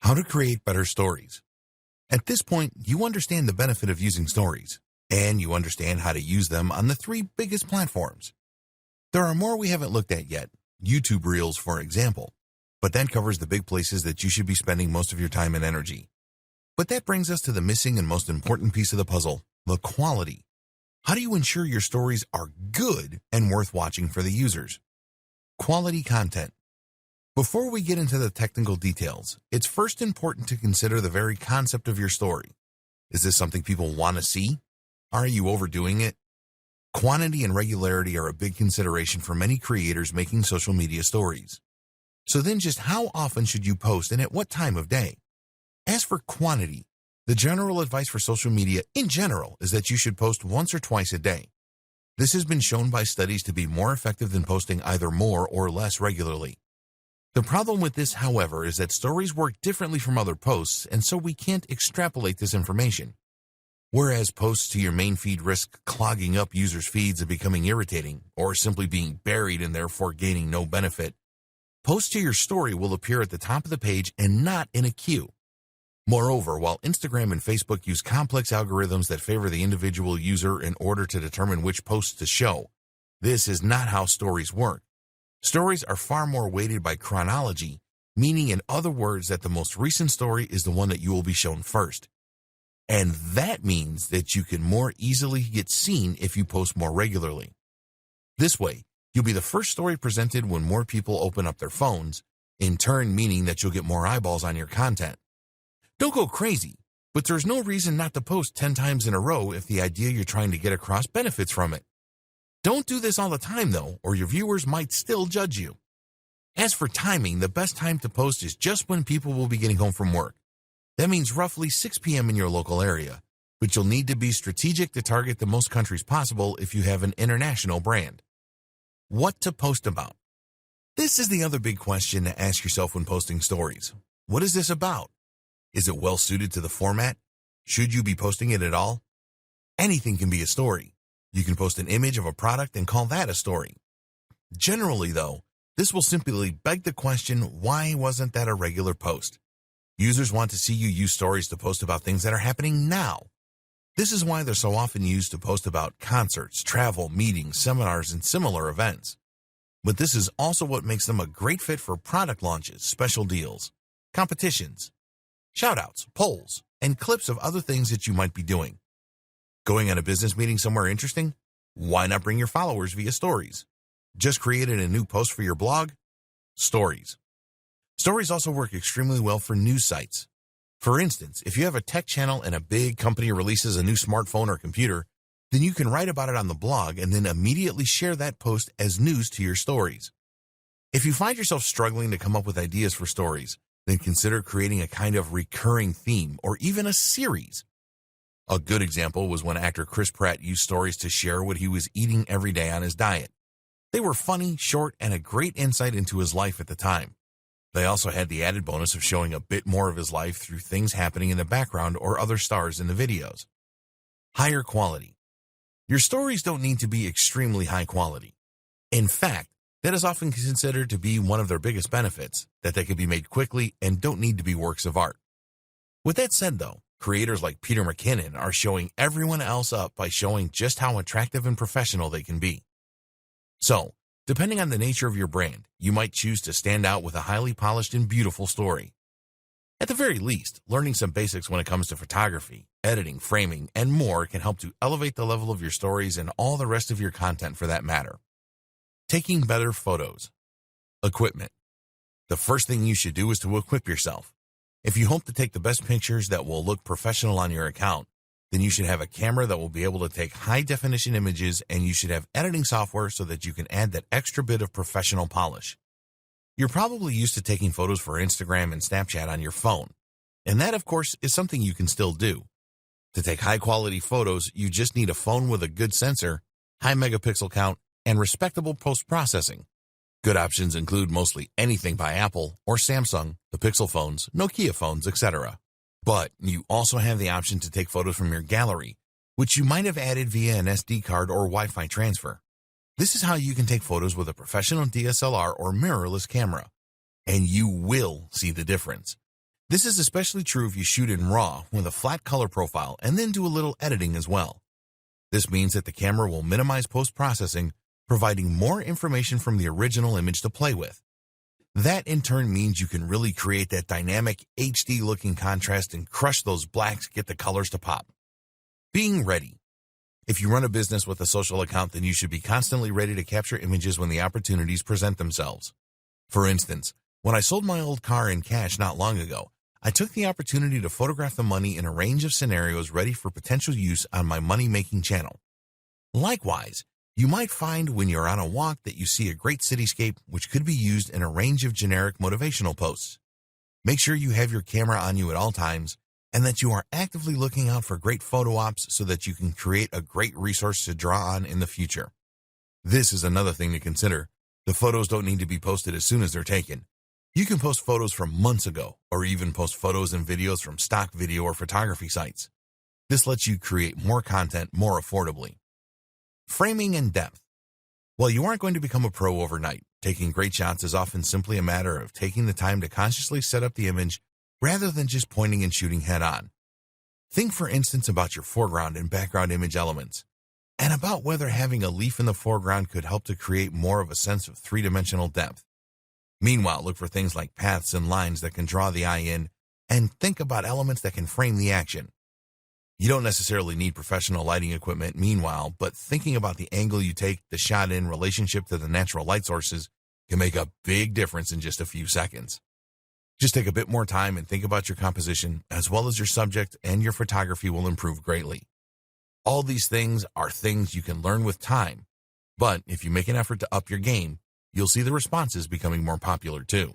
How to create better stories. At this point, you understand the benefit of using stories, and you understand how to use them on the three biggest platforms. There are more we haven't looked at yet, YouTube Reels for example, but that covers the big places that you should be spending most of your time and energy. But that brings us to the missing and most important piece of the puzzle, the quality. How do you ensure your stories are good and worth watching for the users? Quality content. Before we get into the technical details, it's first important to consider the very concept of your story. Is this something people want to see? Are you overdoing it? Quantity and regularity are a big consideration for many creators making social media stories. So then just how often should you post and at what time of day? As for quantity, the general advice for social media in general is that you should post once or twice a day. This has been shown by studies to be more effective than posting either more or less regularly. The problem with this, however, is that stories work differently from other posts, and so we can't extrapolate this information. Whereas posts to your main feed risk clogging up users' feeds and becoming irritating, or simply being buried and therefore gaining no benefit, posts to your story will appear at the top of the page and not in a queue. Moreover, while Instagram and Facebook use complex algorithms that favor the individual user in order to determine which posts to show, this is not how stories work. Stories are far more weighted by chronology, meaning in other words that the most recent story is the one that you will be shown first. And that means that you can more easily get seen if you post more regularly. This way, you'll be the first story presented when more people open up their phones, in turn meaning that you'll get more eyeballs on your content. Don't go crazy, but there's no reason not to post 10 times in a row if the idea you're trying to get across benefits from it. Don't do this all the time, though, or your viewers might still judge you. As for timing, the best time to post is just when people will be getting home from work. That means roughly 6 p.m. in your local area, but you'll need to be strategic to target the most countries possible if you have an international brand. What to post about? This is the other big question to ask yourself when posting stories. What is this about? Is it well suited to the format? Should you be posting it at all? Anything can be a story. You can post an image of a product and call that a story. Generally, though, this will simply beg the question, why wasn't that a regular post? Users want to see you use stories to post about things that are happening now. This is why they're so often used to post about concerts, travel, meetings, seminars, and similar events. But this is also what makes them a great fit for product launches, special deals, competitions, shoutouts, polls, and clips of other things that you might be doing. Going on a business meeting somewhere interesting? Why not bring your followers via stories? Just created a new post for your blog? Stories. Stories also work extremely well for news sites. For instance, if you have a tech channel and a big company releases a new smartphone or computer, then you can write about it on the blog and then immediately share that post as news to your stories. If you find yourself struggling to come up with ideas for stories, then consider creating a kind of recurring theme or even a series. A good example was when actor Chris Pratt used stories to share what he was eating every day on his diet. They were funny, short, and a great insight into his life at the time. They also had the added bonus of showing a bit more of his life through things happening in the background or other stars in the videos. Higher quality. Your stories don't need to be extremely high quality. In fact, that is often considered to be one of their biggest benefits, that they can be made quickly and don't need to be works of art. With that said, though, creators like Peter McKinnon are showing everyone else up by showing just how attractive and professional they can be. So, depending on the nature of your brand, you might choose to stand out with a highly polished and beautiful story. At the very least, learning some basics when it comes to photography, editing, framing, and more can help to elevate the level of your stories and all the rest of your content for that matter. Taking better photos. Equipment. The first thing you should do is to equip yourself. If you hope to take the best pictures that will look professional on your account, then you should have a camera that will be able to take high-definition images, and you should have editing software so that you can add that extra bit of professional polish. You're probably used to taking photos for Instagram and Snapchat on your phone, and that, of course, is something you can still do. To take high-quality photos, you just need a phone with a good sensor, high megapixel count, and respectable post-processing. Good options include mostly anything by Apple or Samsung, the Pixel phones, Nokia phones, etc. But you also have the option to take photos from your gallery, which you might have added via an SD card or Wi-Fi transfer. This is how you can take photos with a professional DSLR or mirrorless camera, and you will see the difference. This is especially true if you shoot in RAW with a flat color profile and then do a little editing as well. This means that the camera will minimize post-processing, providing more information from the original image to play with. That in turn means you can really create that dynamic HD-looking contrast and crush those blacks, get the colors to pop. Being ready. If you run a business with a social account, then you should be constantly ready to capture images when the opportunities present themselves. For instance, when I sold my old car in cash not long ago, I took the opportunity to photograph the money in a range of scenarios ready for potential use on my money-making channel. Likewise, you might find when you're on a walk that you see a great cityscape which could be used in a range of generic motivational posts. Make sure you have your camera on you at all times and that you are actively looking out for great photo ops so that you can create a great resource to draw on in the future. This is another thing to consider. The photos don't need to be posted as soon as they're taken. You can post photos from months ago, or even post photos and videos from stock video or photography sites. This lets you create more content more affordably. Framing and depth. While you aren't going to become a pro overnight, taking great shots is often simply a matter of taking the time to consciously set up the image rather than just pointing and shooting head on. Think, for instance, about your foreground and background image elements, and about whether having a leaf in the foreground could help to create more of a sense of three-dimensional depth. Meanwhile, look for things like paths and lines that can draw the eye in, and think about elements that can frame the action. You don't necessarily need professional lighting equipment meanwhile, but thinking about the angle you take the shot in relationship to the natural light sources can make a big difference in just a few seconds. Just take a bit more time and think about your composition, as well as your subject, and your photography will improve greatly. All these things are things you can learn with time, but if you make an effort to up your game, you'll see the responses becoming more popular too.